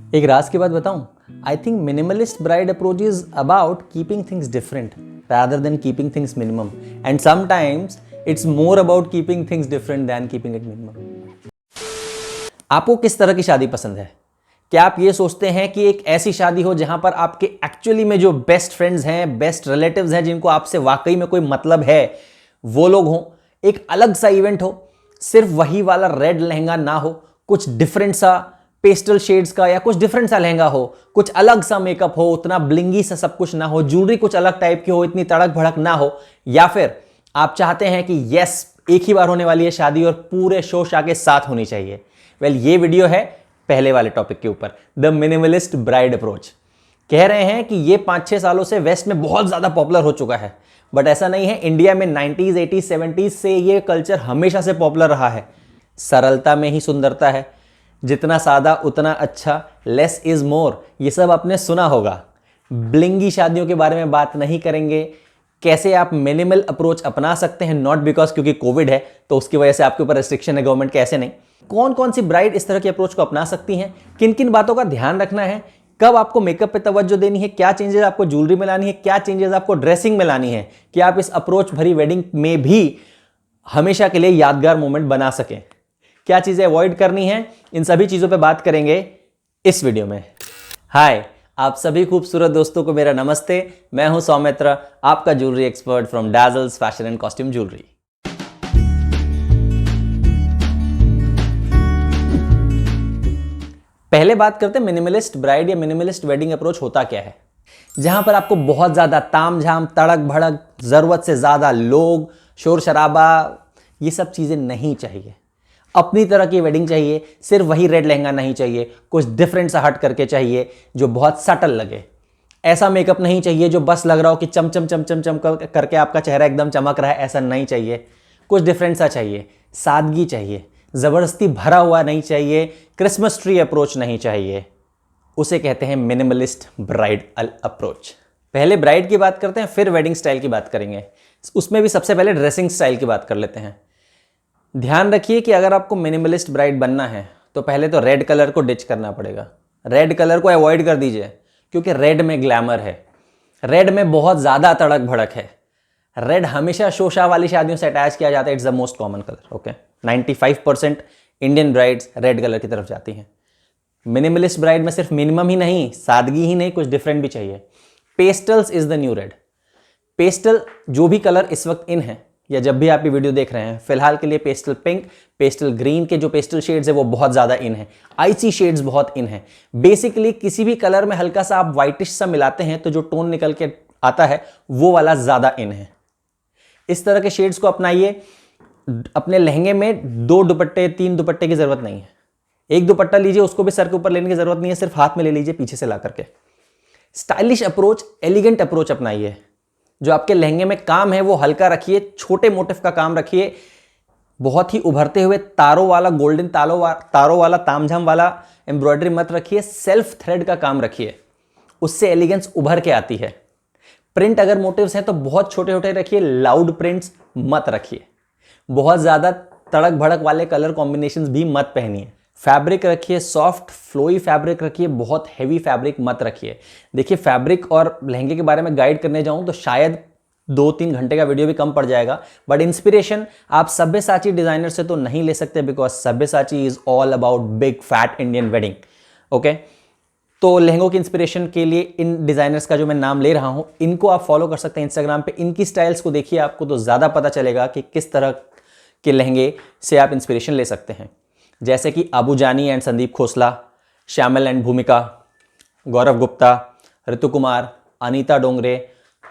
एक राज की बात बताऊं, I think minimalist bride approach is about keeping things different rather than keeping things minimum, and sometimes it's more about keeping things different than keeping it minimum. आपको किस तरह की शादी पसंद है? क्या आप ये सोचते हैं कि एक ऐसी शादी हो जहां पर आपके एक्चुअली में जो बेस्ट फ्रेंड्स हैं, बेस्ट रिलेटिव्स हैं, जिनको आपसे वाकई में कोई मतलब है, वो लोग हों, एक अलग सा इवेंट हो, सिर्फ वही वाला रेड लहंगा ना हो, कुछ डिफरेंट सा पेस्टल शेड्स का या कुछ डिफरेंट सा लहंगा हो, कुछ अलग सा मेकअप हो, उतना ब्लिंगी सा सब कुछ ना हो, ज्वेलरी कुछ अलग टाइप की हो, इतनी तड़क भड़क ना हो, या फिर आप चाहते हैं कि यस एक ही बार होने वाली है शादी और पूरे शोर शा के साथ होनी चाहिए? ये वीडियो है पहले वाले टॉपिक के ऊपर, द मिनिमलिस्ट ब्राइड अप्रोच। कह रहे हैं कि ये 5-6 सालों से वेस्ट में बहुत ज्यादा पॉपुलर हो चुका है, बट ऐसा नहीं है। इंडिया में 90s 80s 70s से ये कल्चर हमेशा से पॉपुलर रहा है। सरलता में ही सुंदरता है, जितना सादा उतना अच्छा, लेस इज मोर, ये सब आपने सुना होगा। ब्लिंगी शादियों के बारे में बात नहीं करेंगे, कैसे आप मिनिमल अप्रोच अपना सकते हैं, नॉट बिकॉज क्योंकि कोविड है तो उसकी वजह से आपके ऊपर रेस्ट्रिक्शन है गवर्नमेंट के, ऐसे नहीं। कौन कौन सी ब्राइड इस तरह की अप्रोच को अपना सकती हैं, किन किन बातों का ध्यान रखना है, कब आपको मेकअप पे तवज्जो देनी है, क्या चेंजेस आपको ज्वेलरी में लानी है, क्या चेंजेस आपको ड्रेसिंग में लानी है कि आप इस अप्रोच भरी वेडिंग में भी हमेशा के लिए यादगार मोमेंट बना सकें, क्या चीजें अवॉइड करनी है, इन सभी चीजों पे बात करेंगे इस वीडियो में। हाय, आप सभी खूबसूरत दोस्तों को मेरा नमस्ते। मैं हूं सौमित्र, आपका jewellery expert from Dazzles fashion and costume jewellery. पहले बात करते हैं मिनिमलिस्ट ब्राइड या मिनिमलिस्ट वेडिंग अप्रोच होता क्या है, जहां पर आपको बहुत ज्यादा तामझाम, तड़क भड़क, जरूरत से ज्यादा लोग, शोर शराबा, ये सब चीजें नहीं चाहिए। अपनी तरह की वेडिंग चाहिए, सिर्फ वही रेड लहंगा नहीं चाहिए, कुछ डिफरेंट सा हट करके चाहिए जो बहुत सटल लगे। ऐसा मेकअप नहीं चाहिए जो बस लग रहा हो कि चम चम चम चम चम करके आपका चेहरा एकदम चमक रहा है, ऐसा नहीं चाहिए। कुछ डिफरेंट सा चाहिए, सादगी चाहिए, जबरदस्ती भरा हुआ नहीं चाहिए, क्रिसमस ट्री अप्रोच नहीं चाहिए। उसे कहते हैं मिनिमलिस्ट ब्राइड अप्रोच। पहले ब्राइड की बात करते हैं, फिर वेडिंग स्टाइल की बात करेंगे। उसमें भी सबसे पहले ड्रेसिंग स्टाइल की बात कर लेते हैं। ध्यान रखिए कि अगर आपको मिनिमलिस्ट ब्राइड बनना है तो पहले तो रेड कलर को डिच करना पड़ेगा। रेड कलर को अवॉइड कर दीजिए, क्योंकि रेड में ग्लैमर है, रेड में बहुत ज़्यादा तड़क भड़क है। रेड हमेशा शोशा वाली शादियों से अटैच किया जाता है, it's the most common colour. Okay, 95% Indian brides red colour की तरफ जाती हैं। मिनिमलिस्ट ब्राइड में सिर्फ मिनिमम ही नहीं, सादगी ही नहीं, कुछ डिफरेंट भी चाहिए। Pastels is the new red. Pastel जो भी कलर इस वक्त इन है या जब भी आप ये वीडियो देख रहे हैं, फिलहाल के लिए पेस्टल पिंक, पेस्टल ग्रीन के जो पेस्टल शेड्स है वो बहुत ज़्यादा इन है। आइसी शेड्स बहुत इन है। बेसिकली किसी भी कलर में हल्का सा आप व्हाइटिश सा मिलाते हैं तो जो टोन निकल के आता है वो वाला ज़्यादा इन है। इस तरह के शेड्स को अपनाइए। अपने लहंगे में 2 दुपट्टे 3 दुपट्टे की जरूरत नहीं है। एक दुपट्टा लीजिए, उसको भी सर के ऊपर लेने की जरूरत नहीं है, सिर्फ हाथ में ले लीजिए पीछे से ला करके। स्टाइलिश अप्रोच, एलिगेंट अप्रोच अपनाइए। जो आपके लहंगे में काम है वो हल्का रखिए, छोटे मोटिफ का काम रखिए। बहुत ही उभरते हुए तारों वाला, गोल्डन तारों वाला, तामझाम वाला एम्ब्रॉयडरी मत रखिए, सेल्फ थ्रेड का काम रखिए, उससे एलिगेंस उभर के आती है। प्रिंट अगर मोटिव्स हैं तो बहुत छोटे छोटे रखिए, लाउड प्रिंट्स मत रखिए। बहुत ज़्यादा तड़क भड़क वाले कलर कॉम्बिनेशंस भी मत पहनिए। फैब्रिक रखिए, सॉफ्ट फ्लोई फैब्रिक रखिए, बहुत हैवी फैब्रिक मत रखिए। देखिए, फैब्रिक और लहंगे के बारे में गाइड करने जाऊं तो शायद 2-3 घंटे का वीडियो भी कम पड़ जाएगा, बट इंस्पिरेशन आप सब्यसाची डिजाइनर से तो नहीं ले सकते, because Sabyasachi is all about big fat Indian wedding. Okay, तो लहंगों की इंस्पिरेशन के लिए इन डिजाइनर्स का जो मैं नाम ले रहा हूं, इनको आप फॉलो कर सकते हैं इंस्टाग्राम पे। इनकी स्टाइल्स को देखिए, आपको तो ज़्यादा पता चलेगा कि किस तरह के लहंगे से आप इंस्पिरेशन ले सकते हैं। जैसे कि अबू जानी एंड संदीप खोसला, श्यामल एंड भूमिका, गौरव गुप्ता, ऋतु कुमार, अनीता डोंगरे,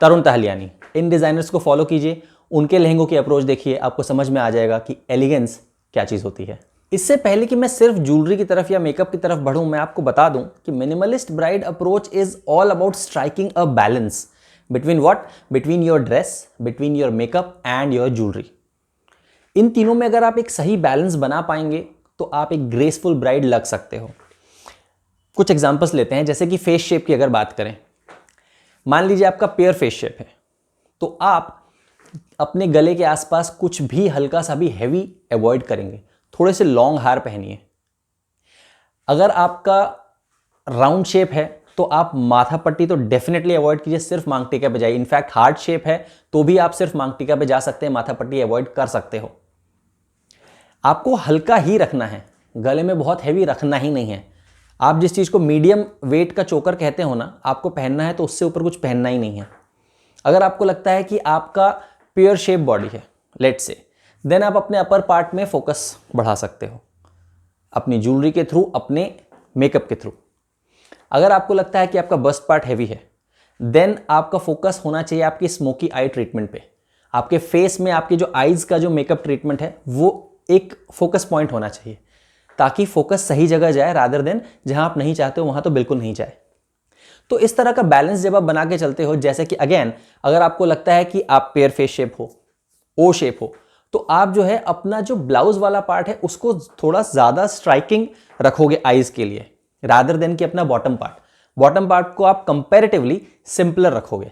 तरुण तहलियानी, इन डिज़ाइनर्स को फॉलो कीजिए। उनके लहंगों की अप्रोच देखिए, आपको समझ में आ जाएगा कि एलिगेंस क्या चीज़ होती है। इससे पहले कि मैं सिर्फ ज्वेलरी की तरफ या मेकअप की तरफ बढ़ूं, मैं आपको बता दूं कि minimalist bride approach is all about striking a balance between what, between your dress, between your makeup and your jewellery. इन तीनों में अगर आप एक सही बैलेंस बना पाएंगे तो आप एक ग्रेसफुल ब्राइड लग सकते हो। कुछ एग्जांपल्स लेते हैं, जैसे कि फेस शेप की अगर बात करें। मान लीजिए आपका पेयर फेस शेप है, तो आप अपने गले के आसपास कुछ भी हल्का सा भी हैवी अवॉइड करेंगे। थोड़े से लॉन्ग हार पहनिए। अगर आपका राउंड शेप है तो आप माथा पट्टी तो डेफिनेटली अवॉइड कीजिए सिर्फ मांग टीका पे जाइए। इनफैक्ट हार्ट शेप है तो भी आप सिर्फ मांग टीका पे जा सकते हैं, माथा पट्टी अवॉइड कर सकते हो। आपको हल्का ही रखना है, गले में बहुत हैवी रखना ही नहीं है। आप जिस चीज़ को मीडियम वेट का चोकर कहते हो ना, आपको पहनना है तो उससे ऊपर कुछ पहनना ही नहीं है। अगर आपको लगता है कि आपका पेयर शेप बॉडी है लेट्स से, देन आप अपने अपर पार्ट में फोकस बढ़ा सकते हो अपनी ज्वेलरी के थ्रू, अपने मेकअप के थ्रू। अगर आपको लगता है कि आपका बस्ट पार्ट हैवी है, देन आपका फोकस होना चाहिए आपकी स्मोकी आई ट्रीटमेंट पे। आपके फेस में आपके जो आईज का जो मेकअप ट्रीटमेंट है वो एक फोकस पॉइंट होना चाहिए, ताकि फोकस सही जगह जाए रादर देन जहां आप नहीं चाहते हो वहां तो बिल्कुल नहीं जाए। तो इस तरह का बैलेंस जब आप बना के चलते हो, जैसे कि अगेन अगर आपको लगता है कि आप पेयर फेस शेप हो, ओ शेप हो, तो आप जो है अपना जो ब्लाउज वाला पार्ट है उसको थोड़ा ज़्यादा स्ट्राइकिंग रखोगे आईज के लिए, रादर देन कि अपना बॉटम पार्ट को आप कंपैरेटिवली सिंपलर रखोगे।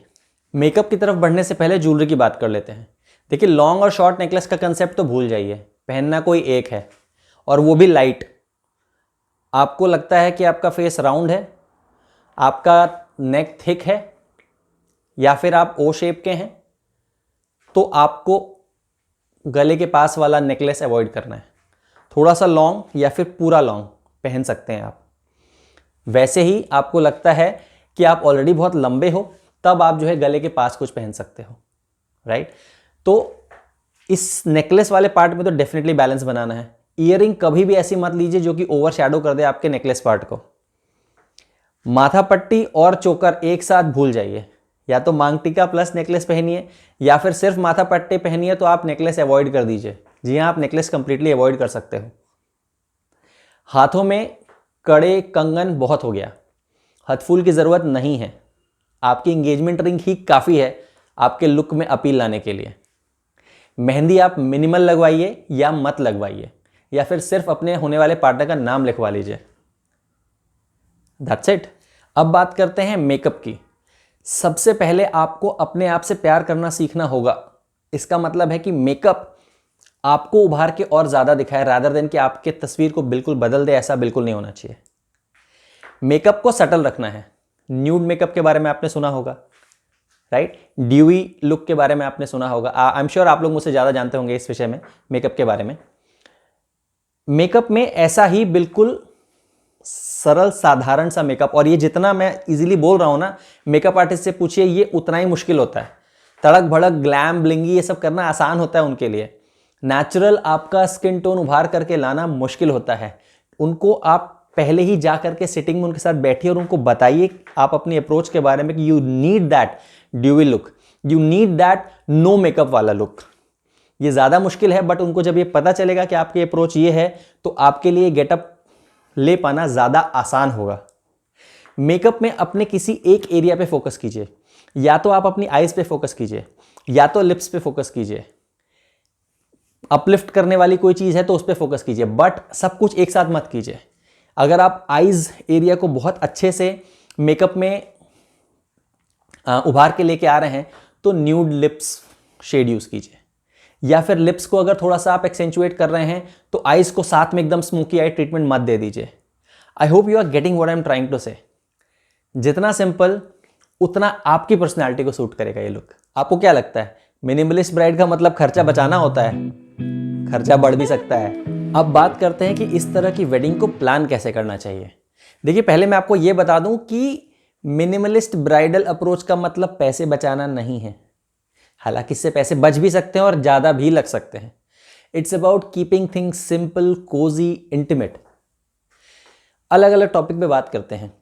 मेकअप की तरफ बढ़ने से पहले ज्वेलरी की बात कर लेते हैं। देखिए, लॉन्ग और शॉर्ट नेकलेस का कंसेप्ट तो भूल जाइए, पहनना कोई एक है और वो भी लाइट। आपको लगता है कि आपका फेस राउंड है, आपका नेक थिक है या फिर आप ओ शेप के हैं, तो आपको गले के पास वाला नेकलेस अवॉइड करना है। थोड़ा सा लॉन्ग या फिर पूरा लॉन्ग पहन सकते हैं आप। वैसे ही आपको लगता है कि आप ऑलरेडी बहुत लंबे हो, तब आप जो है गले के पास कुछ पहन सकते हो, राइट। तो इस नेकलेस वाले पार्ट में तो डेफिनेटली बैलेंस बनाना है। ईयरिंग कभी भी ऐसी मत लीजिए जो कि ओवर शैडो कर दे आपके नेकलेस पार्ट को। माथा पट्टी और चोकर एक साथ भूल जाइए, या तो मांग टीका प्लस नेकलेस पहनिए या फिर सिर्फ माथा पट्टी पहनिए, तो आप नेकलेस अवॉइड कर दीजिए। जी हाँ, आप नेकलेस कंप्लीटली अवॉइड कर सकते हो। हाथों में कड़े कंगन बहुत हो गया, हथफूल की ज़रूरत नहीं है। आपकी इंगेजमेंट रिंग ही काफ़ी है आपके लुक में अपील लाने के लिए। मेहंदी आप मिनिमल लगवाइए या मत लगवाइए, या फिर सिर्फ अपने होने वाले पार्टनर का नाम लिखवा लीजिए। That's it. अब बात करते हैं मेकअप की। सबसे पहले आपको अपने आप से प्यार करना सीखना होगा। इसका मतलब है कि मेकअप आपको उभार के और ज़्यादा दिखाए रादर देन कि आपके तस्वीर को बिल्कुल बदल दे, ऐसा बिल्कुल नहीं होना चाहिए। मेकअप को सटल रखना है। न्यूड मेकअप के बारे में आपने सुना होगा, राइट। ड्यूई लुक के बारे में आपने सुना होगा। आई एम श्योर आप लोग मुझसे ज़्यादा जानते होंगे इस विषय में, मेकअप के बारे में। मेकअप में ऐसा ही बिल्कुल सरल साधारण सा मेकअप, और ये जितना मैं इजीली बोल रहा हूँ ना, मेकअप आर्टिस्ट से पूछिए ये उतना ही मुश्किल होता है। तड़क भड़क ग्लैम ब्लिंगी ये सब करना आसान होता है उनके लिए। नेचुरल आपका स्किन टोन उभार करके लाना मुश्किल होता है। उनको आप पहले ही जा करके सिटिंग में उनके साथ बैठिए और उनको बताइए आप अपनी अप्रोच के बारे में कि you need that dewy look, you need that no makeup वाला लुक। ये ज़्यादा मुश्किल है, बट उनको जब ये पता चलेगा कि आपकी अप्रोच ये है, तो आपके लिए गेटअप ले पाना ज़्यादा आसान होगा। मेकअप में अपने किसी एक एरिया पे फोकस कीजिए, या तो आप अपनी आईज पे फोकस कीजिए या तो लिप्स पे फोकस कीजिए। अपलिफ्ट करने वाली कोई चीज़ है तो उस पर फोकस कीजिए, बट सब कुछ एक साथ मत कीजिए। अगर आप आईज एरिया को बहुत अच्छे से मेकअप में उभार के लेके आ रहे हैं तो न्यूड लिप्स शेड यूज़ कीजिए, या फिर लिप्स को अगर थोड़ा सा आप एक्सेंचुएट कर रहे हैं तो आईज को साथ में एकदम स्मोकी आई ट्रीटमेंट मत दे दीजिए। I hope you are getting what I am trying to say. जितना सिंपल उतना आपकी पर्सनैलिटी को सूट करेगा ये लुक। आपको क्या लगता है, मिनिमलिस्ट ब्राइड का मतलब खर्चा बचाना होता है? खर्चा बढ़ भी सकता है। अब बात करते हैं कि इस तरह की वेडिंग को प्लान कैसे करना चाहिए। देखिए, पहले मैं आपको यह बता दूं कि मिनिमलिस्ट ब्राइडल अप्रोच का मतलब पैसे बचाना नहीं है। हालांकि इससे पैसे बच भी सकते हैं और ज़्यादा भी लग सकते हैं। It's about keeping things simple, cozy, intimate. अलग अलग टॉपिक पे बात करते हैं।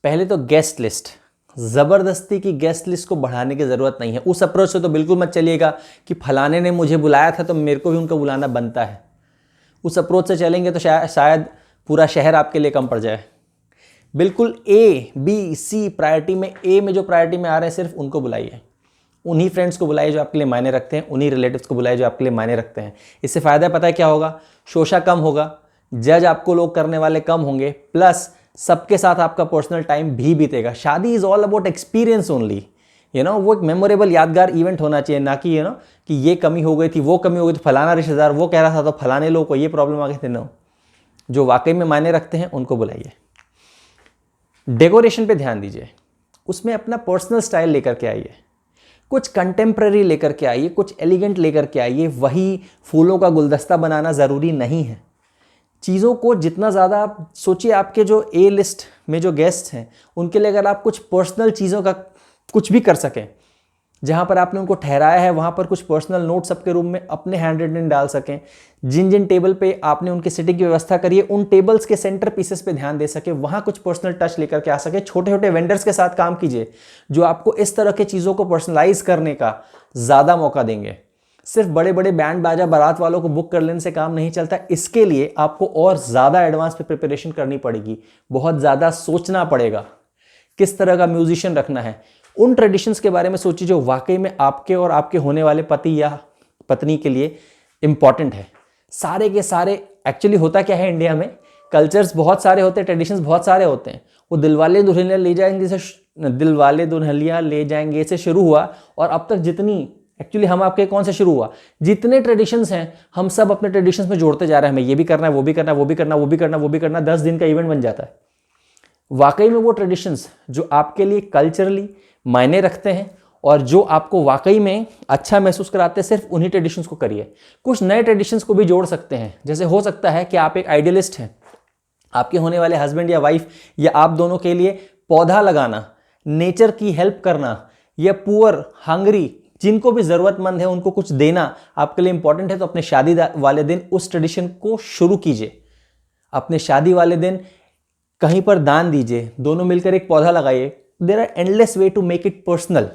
पहले तो गेस्ट लिस्ट। ज़बरदस्ती की गेस्ट लिस्ट को बढ़ाने की ज़रूरत नहीं है। उस अप्रोच से तो बिल्कुल मत चलिएगा कि फलाने ने मुझे बुलाया था तो मेरे को भी उनको बुलाना बनता है। उस अप्रोच से चलेंगे तो शायद पूरा शहर आपके लिए कम पड़ जाए। बिल्कुल ए बी सी प्रायोरिटी में, ए में जो प्रायोरिटी में आ रहे हैं सिर्फ उनको बुलाइए। उन्हीं फ्रेंड्स को बुलाइए जो आपके लिए मायने रखते हैं, उन्हीं रिलेटिव्स को बुलाइए जो आपके लिए मायने रखते हैं। इससे फ़ायदा पता है क्या होगा? शोषा कम होगा, जज आपको लोग करने वाले कम होंगे, प्लस सबके साथ आपका पर्सनल टाइम भी बीतेगा। शादी is all about experience only, वो एक मेमोरेबल यादगार इवेंट होना चाहिए, ना कि कि ये कमी हो गई थी, वो कमी हो गई थी, फलाना रिश्तेदार वो कह रहा था तो फलाने लोग को ये प्रॉब्लम आ गई थी। नो, जो वाकई में मायने रखते हैं उनको बुलाइए। डेकोरेशन पे ध्यान दीजिए, उसमें अपना पर्सनल स्टाइल लेकर के आइए, कुछ कंटेम्प्रेरी लेकर के आइए, कुछ एलिगेंट लेकर के आइए। वही फूलों का गुलदस्ता बनाना ज़रूरी नहीं है। चीज़ों को जितना ज़्यादा आप सोचिए, आपके जो ए लिस्ट में जो गेस्ट हैं उनके लिए अगर आप कुछ पर्सनल चीज़ों का कुछ भी कर सकें, जहाँ पर आपने उनको ठहराया है वहाँ पर कुछ पर्सनल नोट सबके रूम में अपने हैंड रिटन डाल सकें। जिन जिन टेबल पे आपने उनके सिटिंग की व्यवस्था करी है उन टेबल्स के सेंटर पीसेस पे ध्यान दे सके, वहाँ कुछ पर्सनल टच लेकर के आ सके। छोटे छोटे वेंडर्स के साथ काम कीजिए जो आपको इस तरह की चीज़ों को पर्सनलाइज करने का ज़्यादा मौका देंगे। सिर्फ बड़े बड़े बैंड बाजा बारात वालों को बुक कर लेने से काम नहीं चलता। इसके लिए आपको और ज़्यादा एडवांस पे प्रिपरेशन करनी पड़ेगी, बहुत ज़्यादा सोचना पड़ेगा किस तरह का म्यूजिशियन रखना है। उन ट्रेडिशंस के बारे में सोचिए जो वाकई में आपके और आपके होने वाले पति या पत्नी के लिए इंपॉर्टेंट है। सारे के सारे एक्चुअली होता क्या है, इंडिया में कल्चर्स बहुत सारे होते हैं, ट्रेडिशंस बहुत सारे होते हैं। वो दिलवाले दुल्हनिया ले जाएंगे से दिलवाले दुल्हनिया ले जाएंगे से शुरू हुआ और अब तक जितनी एक्चुअली हम आपके कौन से शुरू हुआ, जितने ट्रेडिशंस हैं हम सब अपने ट्रेडिशंस में जोड़ते जा रहे हैं। हमें ये भी करना है, वो भी करना है, वो भी करना, वो भी करना, वो भी करना। 10 दिन का इवेंट बन जाता है। वाकई में वो ट्रेडिशंस जो आपके लिए कल्चरली मायने रखते हैं और जो आपको वाकई में अच्छा महसूस कराते हैं, सिर्फ उन्हीं ट्रेडिशंस को करिए। कुछ नए ट्रेडिशंस को भी जोड़ सकते हैं। जैसे हो सकता है कि आप एक आइडियलिस्ट हैं, आपके होने वाले हस्बैंड या वाइफ या आप दोनों के लिए पौधा लगाना, नेचर की हेल्प करना या पुअर हंगरी जिनको भी ज़रूरतमंद है उनको कुछ देना आपके लिए इंपॉर्टेंट है, तो अपने शादी वाले दिन उस ट्रेडिशन को शुरू कीजिए। अपने शादी वाले दिन कहीं पर दान दीजिए, दोनों मिलकर एक पौधा लगाइए। There are endless way to make it personal.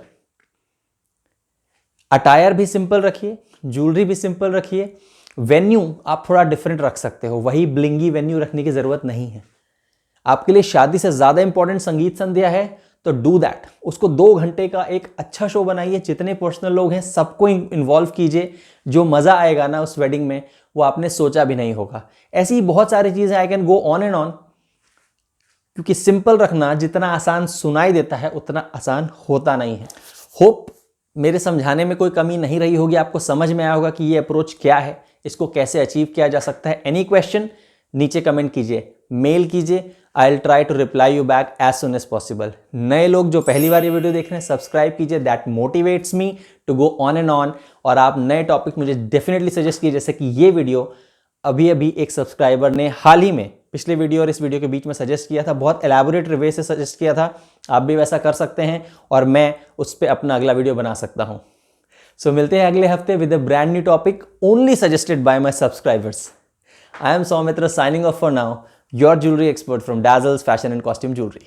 Attire भी सिंपल रखिए, ज्वेलरी भी सिंपल रखिए। वेन्यू आप थोड़ा डिफरेंट रख सकते हो, वही ब्लिंगी वेन्यू रखने की जरूरत नहीं है। आपके लिए शादी से ज्यादा इंपॉर्टेंट संगीत संध्या है तो डू दैट। उसको 2 घंटे का एक अच्छा शो बनाइए। जितने पर्सनल लोग हैं सबको इन्वॉल्व कीजिए। जो मजा आएगा ना उस वेडिंग में वो आपने सोचा भी नहीं होगा। ऐसी ही बहुत सारी चीजें, I can go on and on. क्योंकि सिंपल रखना जितना आसान सुनाई देता है उतना आसान होता नहीं है। होप मेरे समझाने में कोई कमी नहीं रही होगी, आपको समझ में आया होगा कि ये अप्रोच क्या है, इसको कैसे अचीव किया जा सकता है। एनी क्वेश्चन नीचे कमेंट कीजिए, मेल कीजिए। I will try to reply you back as soon as possible. नए लोग जो पहली बार ये वीडियो देख रहे हैं सब्सक्राइब कीजिए, that motivates me to go on and on. और आप नए टॉपिक मुझे डेफिनेटली सजेस्ट कीजिए, जैसे कि ये वीडियो अभी अभी एक सब्सक्राइबर ने हाल ही में पिछले वीडियो और इस वीडियो के बीच में सजेस्ट किया था, बहुत एलैबोरेट वे से सजेस्ट किया था। आप भी वैसा कर सकते हैं और मैं उस पर अपना अगला वीडियो बना सकता हूं। सो मिलते हैं अगले हफ्ते with a brand new topic only suggested by my subscribers. I am Saumitra signing off for now, your jewellery expert from Dazzle's Fashion and Costume Jewelry.